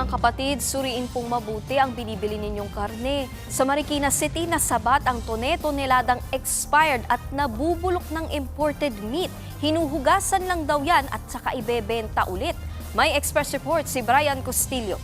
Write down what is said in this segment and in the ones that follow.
Mga kapatid, suriin pong mabuti ang binibili ninyong karne. Sa Marikina City, nasabat ang tone-toneladang expired at nabubulok ng imported meat. Hinuhugasan lang daw yan at saka ibebenta ulit. May express report si Brian Castillo.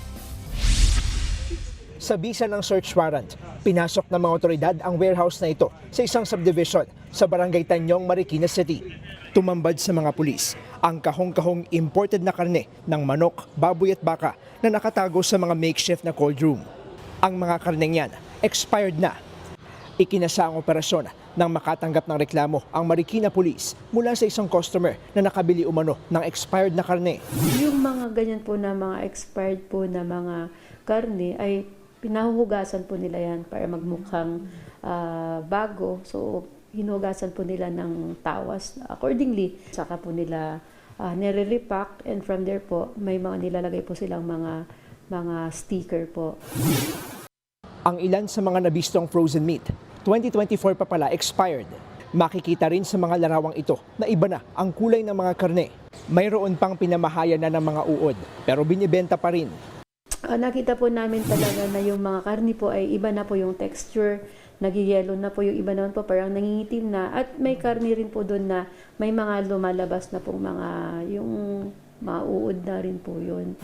Sa bisa ng search warrant, pinasok ng mga otoridad ang warehouse na ito sa isang subdivision sa Barangay Tanyong, Marikina City. Tumambad sa mga pulis ang kahong-kahong imported na karne ng manok, baboy at baka na nakatago sa mga makeshift na cold room. Ang mga karneng yan, expired na. Ikinasa ang operasyon nang makatanggap ng reklamo ang Marikina Police mula sa isang customer na nakabili umano ng expired na karne. Yung mga ganyan po na mga expired po na mga karne ay pinahuhugasan po nila yan para magmukhang bago. So, hinuhugasan po nila ng tawas. Accordingly, saka po nila nire-repack and from there po, may mga nilalagay po silang mga sticker po. Ang ilan sa mga nabistong frozen meat, 2024 pa pala expired. Makikita rin sa mga larawang ito na iba na ang kulay ng mga karne. Mayroon pang pinamahaya na ng mga uod, pero binibenta pa rin. Nakita po namin talaga na yung mga karni po ay iba na po yung texture, nagiyelo na po yung iba naman po, parang nangingitim na. At may karni rin po doon na may mga lumalabas na pong yung mga uod na rin po yun.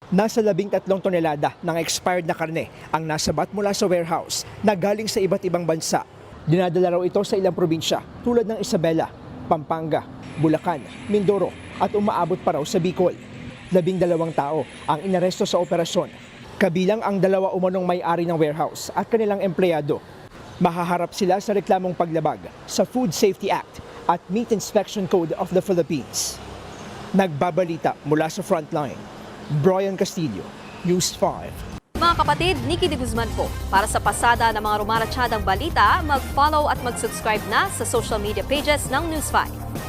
Nasa 13 tonelada ng expired na karne ang nasabat mula sa warehouse na galing sa iba't ibang bansa. Dinadala raw ito sa ilang probinsya tulad ng Isabela, Pampanga, Bulacan, Mindoro at umaabot pa raw sa Bicol. 12 tao ang inaresto sa operasyon, kabilang ang 2 umanong may-ari ng warehouse at kanilang empleyado. Mahaharap sila sa reklamong paglabag sa Food Safety Act at Meat Inspection Code of the Philippines. Nagbabalita mula sa frontline, Brian Castillo, News 5. Mga kapatid, Nikki de Guzman po. Para sa pasada ng mga rumaratsyadang balita, mag-follow at mag-subscribe na sa social media pages ng News 5.